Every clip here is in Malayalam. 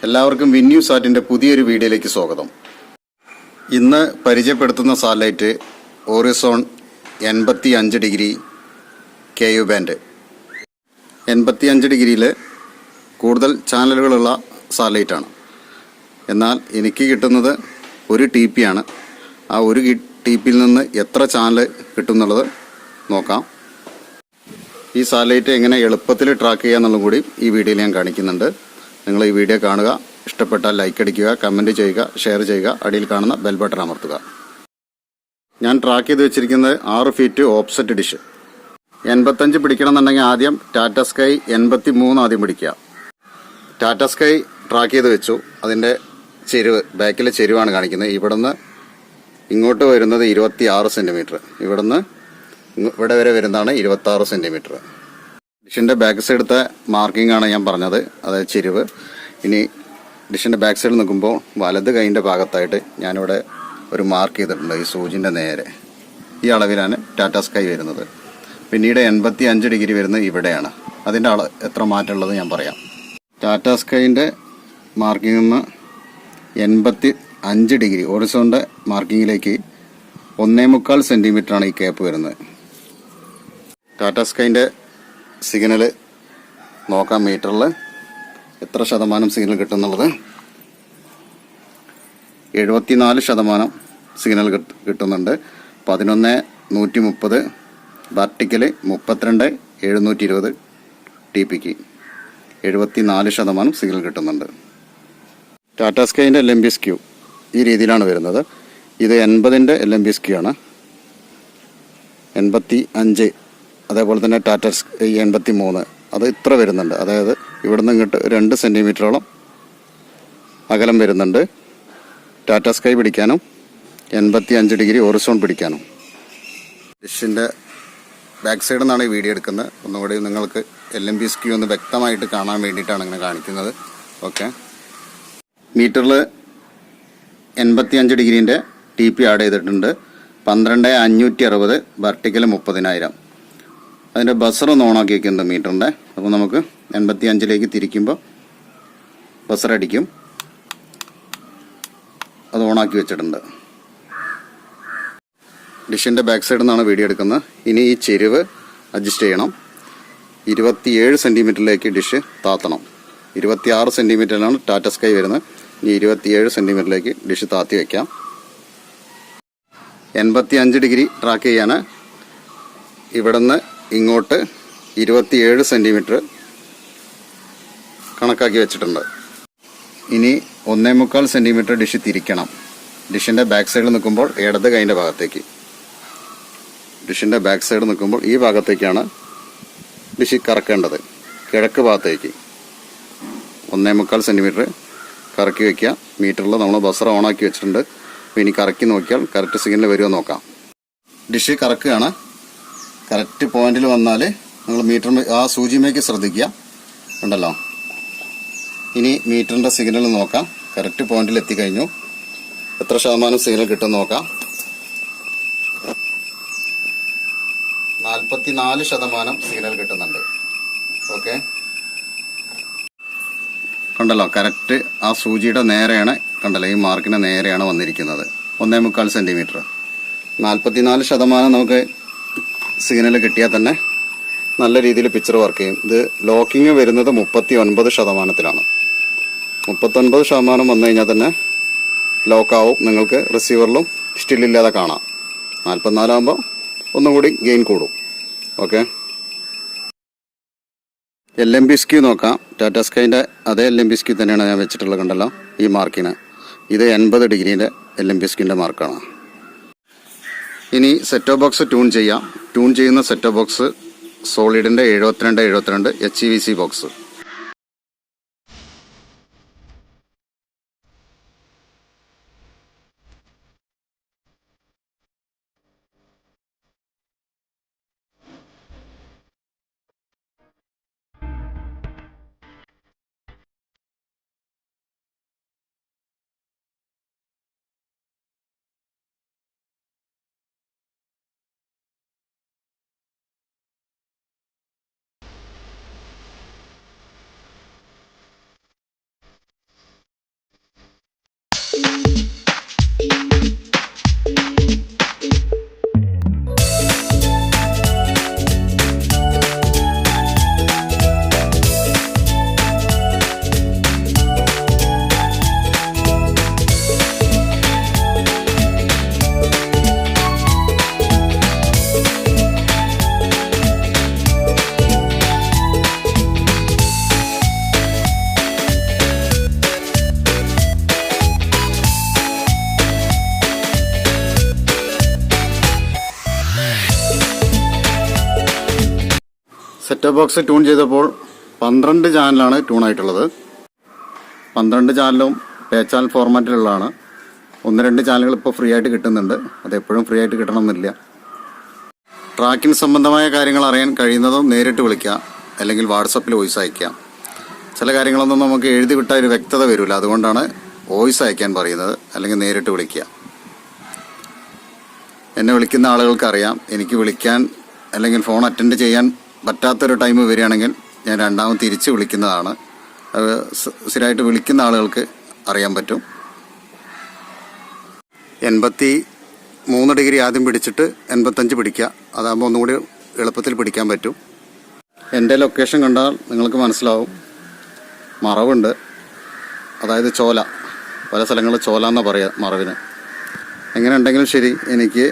എല്ലാവർക്കും വിന്യൂ സാറ്റിൻ്റെ പുതിയൊരു വീഡിയോയിലേക്ക് സ്വാഗതം. ഇന്ന് പരിചയപ്പെടുത്തുന്ന സാറ്റലൈറ്റ് ഓറിസോൺ 85 ഡിഗ്രി KU ബാൻഡ്. 85 ഡിഗ്രിയിൽ കൂടുതൽ ചാനലുകളുള്ള സാറ്റലൈറ്റാണ്. എന്നാൽ എനിക്ക് കിട്ടുന്നത് ഒരു TP ആണ്. ആ ഒരു TPയിൽ നിന്ന് എത്ര ചാനൽ കിട്ടുമെന്നുള്ളത് നോക്കാം. ഈ സാറ്റലൈറ്റ് എങ്ങനെ എളുപ്പത്തിൽ ട്രാക്ക് ചെയ്യാന്നുള്ളതും കൂടി ഈ വീഡിയോയിൽ ഞാൻ കാണിക്കുന്നുണ്ട്. നിങ്ങൾ ഈ വീഡിയോ കാണുക, ഇഷ്ടപ്പെട്ടാൽ ലൈക്ക് അടിക്കുക, കമൻറ്റ് ചെയ്യുക, ഷെയർ ചെയ്യുക, അടിയിൽ കാണുന്ന ബെൽ ബട്ടൺ അമർത്തുക. ഞാൻ ട്രാക്ക് ചെയ്ത് വെച്ചിരിക്കുന്നത് 6 ഫീറ്റ് ഓഫ്സെറ്റ് ഡിഷ്. 85 പിടിക്കണമെന്നുണ്ടെങ്കിൽ ആദ്യം ടാറ്റ സ്കൈ 83 ആദ്യം പിടിക്കുക. ടാറ്റ സ്കൈ ട്രാക്ക് ചെയ്ത് വെച്ചു. അതിൻ്റെ ചെരുവ്, ബാക്കിലെ ചെരുവാണ് കാണിക്കുന്നത്. ഇവിടുന്ന് ഇങ്ങോട്ട് വരുന്നത് 26 സെൻറ്റിമീറ്റർ, ഇവിടുന്ന് ഇവിടെ വരെ വരുന്നതാണ് 26 സെൻറ്റിമീറ്റർ. ഡിഷിൻ്റെ ബാക്ക് സൈഡത്തെ മാർക്കിംഗ് ആണ് ഞാൻ പറഞ്ഞത്, അതായത് ചെരുവ്. ഇനി ഡിഷിൻ്റെ ബാക്ക് സൈഡ് നിൽക്കുമ്പോൾ വലത് കൈൻ്റെ ഭാഗത്തായിട്ട് ഞാനിവിടെ ഒരു മാർക്ക് ചെയ്തിട്ടുണ്ട്. ഈ സൂചിൻ്റെ നേരെ ഈ അളവിലാണ് ടാറ്റ സ്കൈ വരുന്നത്. പിന്നീട് 85 ഡിഗ്രി വരുന്നത് ഇവിടെയാണ്. അതിൻ്റെ എത്ര മാറ്റമുള്ളത് ഞാൻ പറയാം. ടാറ്റ സ്കൈൻ്റെ മാർക്കിംഗിൽ നിന്ന് 85 ഡിഗ്രി ഹൊറിസോണിൻ്റെ മാർക്കിങ്ങിലേക്ക് 1.25 സെൻറ്റിമീറ്ററാണ് ഈ ക്യാപ്പ് വരുന്നത്. ടാറ്റ സ്കൈൻ്റെ സിഗ്നൽ നോക്കാം, മീറ്ററിൽ എത്ര ശതമാനം സിഗ്നൽ കിട്ടുന്നുള്ളത്. 74% സിഗ്നൽ കിട്ടുന്നുണ്ട്. 11,130 വെർട്ടിക്കൽ, 32,720 TPക്ക് 74% സിഗ്നൽ കിട്ടുന്നുണ്ട്. ടാറ്റ സ്കൈൻ്റെ LMBSQ ഈ രീതിയിലാണ് വരുന്നത്. ഇത് 80ൻ്റെ LMBSQ ആണ്. 85, അതേപോലെ തന്നെ ടാറ്റ സ്കൈ 83, അത് ഇത്ര വരുന്നുണ്ട്. അതായത് ഇവിടുന്ന് ഇങ്ങോട്ട് 2 സെൻറ്റിമീറ്ററോളം അകലം വരുന്നുണ്ട് ടാറ്റ സ്കൈ പിടിക്കാനും 85 ഡിഗ്രി ഹൊറിസോൺ പിടിക്കാനും. ഡിഷിൻ്റെ ബാക്ക് സൈഡിൽ നിന്നാണ് ഈ വീഡിയോ എടുക്കുന്നത്. ഒന്നുകൂടി നിങ്ങൾക്ക് LMBSQ ഒന്ന് വ്യക്തമായിട്ട് കാണാൻ വേണ്ടിയിട്ടാണ് ഇങ്ങനെ കാണിക്കുന്നത്. ഓക്കെ, മീറ്ററിൽ 85 ഡിഗ്രീൻ്റെ TP ആഡ് ചെയ്തിട്ടുണ്ട്. 12,560 വെർട്ടിക്കൽ 30,000. അതിൻ്റെ ബസർ ഒന്ന് ഓണാക്കി വയ്ക്കുന്നുണ്ട് മീറ്ററിൻ്റെ. അപ്പോൾ നമുക്ക് 85ലേക്ക് തിരിക്കുമ്പോൾ ബസർ അടിക്കും. അത് ഓണാക്കി വെച്ചിട്ടുണ്ട്. ഡിഷിൻ്റെ ബാക്ക് സൈഡിൽ നിന്നാണ് വീഡിയോ എടുക്കുന്നത്. ഇനി ഈ ചെരുവ് അഡ്ജസ്റ്റ് ചെയ്യണം. 27 സെൻറ്റിമീറ്ററിലേക്ക് ഡിഷ് താത്തണം. 26 സെൻറ്റിമീറ്ററിലാണ് ടാറ്റ സ്കൈ വരുന്നത്. ഇനി 27 സെൻറ്റിമീറ്ററിലേക്ക് ഡിഷ് താത്തി വയ്ക്കാം. 85 ഡിഗ്രി ട്രാക്ക് ചെയ്യാൻ ഇവിടുന്ന് ഇങ്ങോട്ട് 27 സെൻറ്റിമീറ്റർ കണക്കാക്കി വെച്ചിട്ടുണ്ട്. ഇനി 1.25 സെൻറ്റിമീറ്റർ ഡിഷ് തിരിക്കണം. ഡിഷിൻ്റെ ബാക്ക് സൈഡിൽ നിൽക്കുമ്പോൾ ഇടത് കൈൻ്റെ ഭാഗത്തേക്ക്, ഡിഷിൻ്റെ ബാക്ക് സൈഡ് നിൽക്കുമ്പോൾ ഈ ഭാഗത്തേക്കാണ് ഡിഷ് കറക്കേണ്ടത്, കിഴക്ക് ഭാഗത്തേക്ക്. 1.25 സെൻറ്റിമീറ്റർ കറക്കി വയ്ക്കുക. മീറ്ററിൽ നമ്മൾ ബസർ ഓണാക്കി വെച്ചിട്ടുണ്ട്. ഇനി കറക്കി നോക്കിയാൽ കറക്റ്റ് സിഗ്നൽ വരുമോ നോക്കാം. ഡിഷ് കറക്കുകയാണ്. കറക്റ്റ് പോയിന്റിൽ വന്നാൽ നിങ്ങൾ മീറ്റർ ആ സൂചിമേക്ക് ശ്രദ്ധിക്കുക, ഉണ്ടല്ലോ. ഇനി മീറ്ററിൻ്റെ സിഗ്നൽ നോക്കാം. കറക്റ്റ് പോയിന്റിൽ എത്തിക്കഴിഞ്ഞു. എത്ര ശതമാനം സിഗ്നൽ കിട്ടും നോക്കാം. 44% സിഗ്നൽ കിട്ടുന്നുണ്ട്. ഓക്കെ, കണ്ടല്ലോ, കറക്റ്റ് ആ സൂചിയുടെ നേരെയാണ്, കണ്ടല്ലോ, ഈ മാർക്കിന് നേരെയാണ് വന്നിരിക്കുന്നത്. 1.25 സെൻറ്റിമീറ്റർ. 44% നമുക്ക് സിഗ്നൽ കിട്ടിയാൽ തന്നെ നല്ല രീതിയിൽ പിക്ചർ വർക്ക് ചെയ്യും. ഇത് ലോക്കിങ് വരുന്നത് 39%. 39% വന്നു കഴിഞ്ഞാൽ തന്നെ ലോക്കാവും. നിങ്ങൾക്ക് റിസീവറിലും സ്റ്റില്ലില്ലാതെ കാണാം. 44 ആകുമ്പോൾ ഒന്നും കൂടി ഗെയിൻ കൂടും. ഓക്കെ, LMBSQ നോക്കാം. ടാറ്റ സ്കൈൻ്റെ അതേ LMBSQ തന്നെയാണ് ഞാൻ വെച്ചിട്ടുള്ളത്, കണ്ടല്ലോ, ഈ മാർക്കിന്. ഇത് 80 ഡിഗ്രീൻ്റെ LMBSQൻ്റെ മാർക്കാണ്. ഇനി സെറ്റോ ബോക്സ് ട്യൂൺ ചെയ്യാം. ട്യൂൺ ചെയ്യുന്ന സെറ്റോ ബോക്സ് സോളിഡിൻ്റെ 7272 HEVC box. Setup box tune ചെയ്തപ്പോൾ 12 ചാനലാണ് ട്യൂൺ ആയിട്ടുള്ളത്. 12 ചാനലും പേ ചാനൽ ഫോർമാറ്റിലുള്ളതാണ്. 1-2 ചാനലുകൾ ഇപ്പോൾ ഫ്രീ ആയിട്ട് കിട്ടുന്നുണ്ട്. അതെപ്പോഴും ഫ്രീ ആയിട്ട് കിട്ടണമെന്നില്ല. ട്രാക്കിംഗ് സംബന്ധമായ കാര്യങ്ങൾ അറിയാൻ കഴിയുന്നതും നേരിട്ട് വിളിക്കുക, അല്ലെങ്കിൽ വാട്സപ്പിൽ വോയിസ് അയക്കുക. ചില കാര്യങ്ങളൊന്നും നമുക്ക് എഴുതി വിട്ടാൽ ഒരു വ്യക്തത വരില്ല. അതുകൊണ്ടാണ് വോയിസ് അയക്കാൻ പറയുന്നത്, അല്ലെങ്കിൽ നേരിട്ട് വിളിക്കുക. എന്നെ വിളിക്കുന്ന ആളുകൾക്ക് അറിയാം, എനിക്ക് വിളിക്കാൻ അല്ലെങ്കിൽ ഫോൺ അറ്റൻഡ് ചെയ്യാൻ പറ്റാത്തൊരു ടൈം വരികയാണെങ്കിൽ ഞാൻ രണ്ടാമത് തിരിച്ച് വിളിക്കുന്നതാണ്. അത് സ്ഥിരമായിട്ട് വിളിക്കുന്ന ആളുകൾക്ക് അറിയാൻ പറ്റും. 83 ഡിഗ്രി ആദ്യം പിടിച്ചിട്ട് 85 പിടിക്കുക. അതാകുമ്പോൾ ഒന്നുകൂടി എളുപ്പത്തിൽ പിടിക്കാൻ പറ്റും. എൻ്റെ ലൊക്കേഷൻ കണ്ടാൽ നിങ്ങൾക്ക് മനസ്സിലാവും. മറവുണ്ട്, അതായത് ചോല. പല സ്ഥലങ്ങളിൽ ചോല എന്നാണ് പറയുക മറവിന്. എങ്ങനെ ഉണ്ടെങ്കിലും ശരി, എനിക്ക്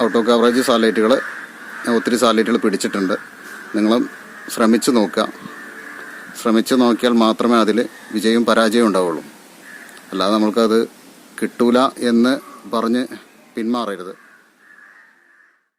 ഔട്ട് ഓഫ് കവറേജ് സാറ്റലൈറ്റുകൾ ഞാൻ ഒത്തിരി സാറ്റലൈറ്റുകൾ പിടിച്ചിട്ടുണ്ട്. നിങ്ങളും ശ്രമിച്ചു നോക്കുക. ശ്രമിച്ചു നോക്കിയാൽ മാത്രമേ അതിൽ വിജയവും പരാജയവും ഉണ്ടാവുള്ളൂ. അല്ലാതെ നമ്മൾക്കത് കിട്ടൂല എന്ന് പറഞ്ഞ് പിന്മാറരുത്.